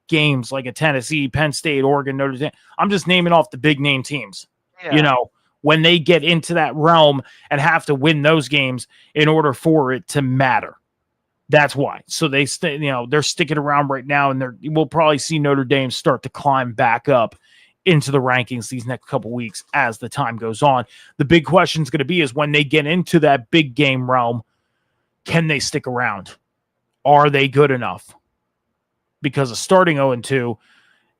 games like a Tennessee, Penn State, Oregon, Notre Dame. I'm just naming off the big name teams. Yeah. When they get into that realm and have to win those games in order for it to matter. That's why. So they're sticking around right now, and we'll probably see Notre Dame start to climb back up into the rankings these next couple weeks as the time goes on. The big question is going to be is when they get into that big game realm, Can they stick around? Are they good enough? Because of starting 0-2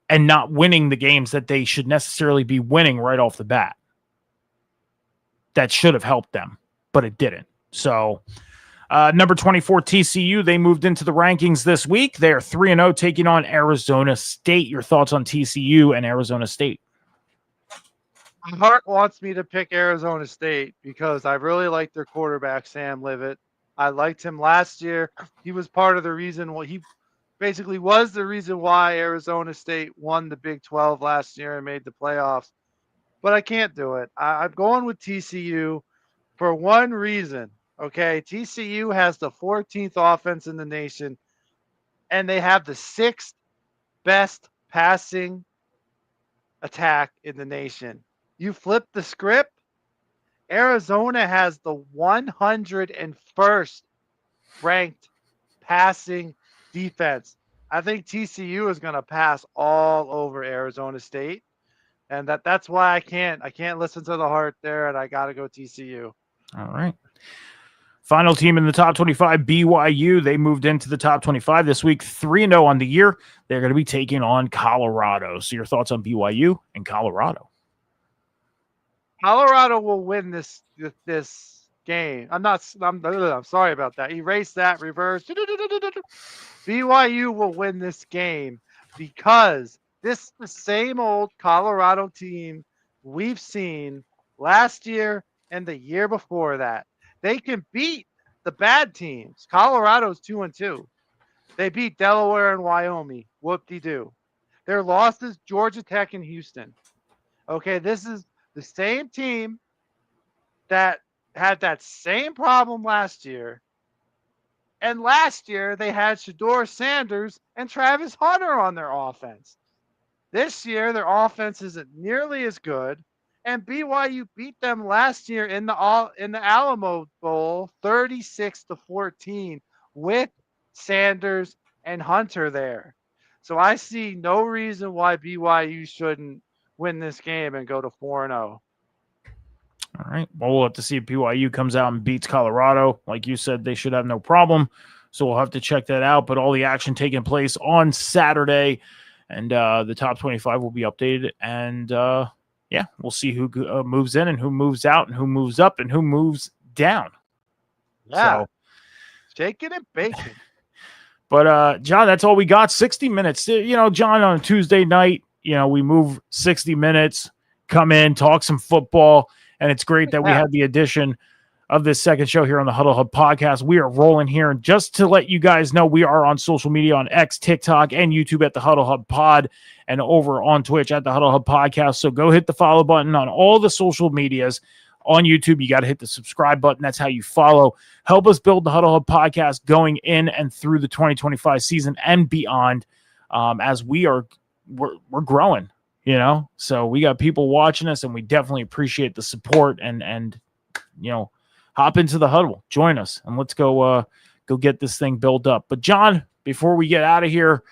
and not winning the games that they should necessarily be winning right off the bat. That should have helped them, but it didn't. So, number 24, TCU, they moved into the rankings this week. They are 3-0, taking on Arizona State. Your thoughts on TCU and Arizona State? My heart wants me to pick Arizona State because I really like their quarterback, Sam Livet. I liked him last year. He was part of the reason why he basically was the reason why Arizona State won the Big 12 last year and made the playoffs. But I can't do it. I'm going with TCU for one reason. Okay, TCU has the 14th offense in the nation, and they have the 6th best passing attack in the nation. You flip the script, Arizona has the 101st ranked passing defense. I think TCU is going to pass all over Arizona State, and that's why I can't listen to the heart there, and I got to go TCU. All right. Final team in the top 25, BYU. They moved into the top 25 this week, 3-0 on the year. They're going to be taking on Colorado. So your thoughts on BYU and Colorado? Colorado will win this game. I'm sorry about that. Erase that, reverse. BYU will win this game because this is the same old Colorado team we've seen last year and the year before that. They can beat the bad teams. Colorado's 2-2. They beat Delaware and Wyoming. Whoop-de-doo. Their losses, Georgia Tech and Houston. Okay, this is the same team that had that same problem last year. And last year, they had Shedeur Sanders and Travis Hunter on their offense. This year, their offense isn't nearly as good. And BYU beat them last year in the Alamo Bowl 36-14 with Sanders and Hunter there. So I see no reason why BYU shouldn't win this game and go to 4-0. All right. Well, we'll have to see if BYU comes out and beats Colorado. Like you said, they should have no problem. So we'll have to check that out. But all the action taking place on Saturday, and the top 25 will be updated. And yeah, we'll see who moves in and who moves out and who moves up and who moves down. Yeah. So, shaking and baking. But, John, that's all we got. 60 minutes. You know, John, on a Tuesday night, you know, we move 60 minutes, come in, talk some football, and it's great that we had the addition of this second show here on the Huddle Hub podcast. We are rolling here. And just to let you guys know, we are on social media on X, TikTok, and YouTube at the Huddle Hub Pod, and over on Twitch at the Huddle Hub Podcast. So go hit the follow button on all the social medias. On YouTube, you got to hit the subscribe button. That's how you follow. Help us build the Huddle Hub Podcast going in and through the 2025 season and beyond, as we're growing, you know. So we got people watching us, and we definitely appreciate the support. And you know, hop into the huddle, join us, and let's go get this thing built up. But John, before we get out of here,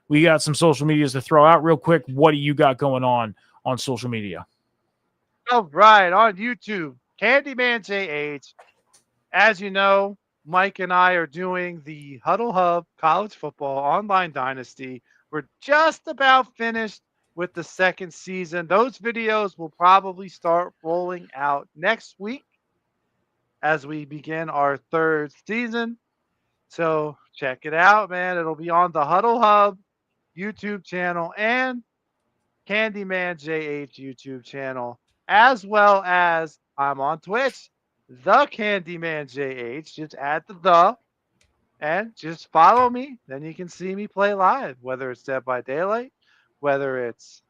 we got some social medias to throw out real quick. What do you got going on social media? All right, on YouTube, Candyman JH. As you know, Mike and I are doing the Huddle Hub College Football Online Dynasty. We're just about finished with the second season. Those videos will probably start rolling out next week as we begin our third season. So check it out, man. It'll be on the Huddle Hub YouTube channel and Candyman JH YouTube channel, as well as I'm on Twitch, the Candyman JH. Just add the and just follow me. Then you can see me play live, whether it's Dead by Daylight, whether it's,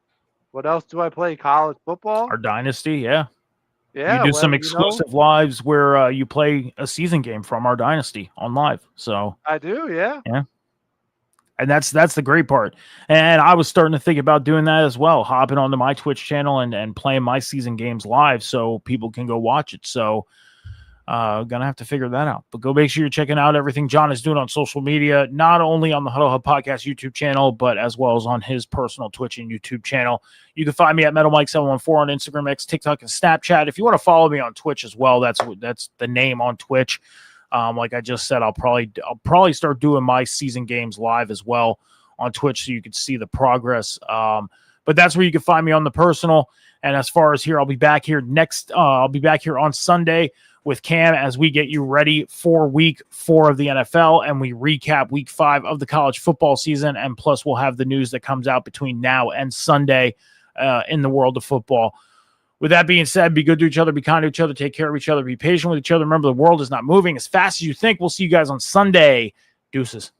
what else do I play? College football. Our Dynasty, yeah. Yeah. You do some exclusive lives where you play a season game from our Dynasty on live. So I do, yeah. Yeah. And that's the great part. And I was starting to think about doing that as well, hopping onto my Twitch channel and playing my season games live so people can go watch it. So gonna have to figure that out. But go make sure you're checking out everything John is doing on social media, not only on the Huddle Hub Podcast YouTube channel, but as well as on his personal Twitch and YouTube channel. You can find me at MetalMike714 on Instagram, X, TikTok, and Snapchat. If you want to follow me on Twitch as well, that's the name on Twitch. Like I just said, I'll probably start doing my season games live as well on Twitch so you can see the progress. But that's where you can find me on the personal. And as far as here, I'll be back here on Sunday with Cam as we get you ready for week 4 of the NFL and we recap week 5 of the college football season. And plus we'll have the news that comes out between now and Sunday in the world of football. With that being said, be good to each other, be kind to each other, take care of each other, be patient with each other. Remember, the world is not moving as fast as you think. We'll see you guys on Sunday. Deuces.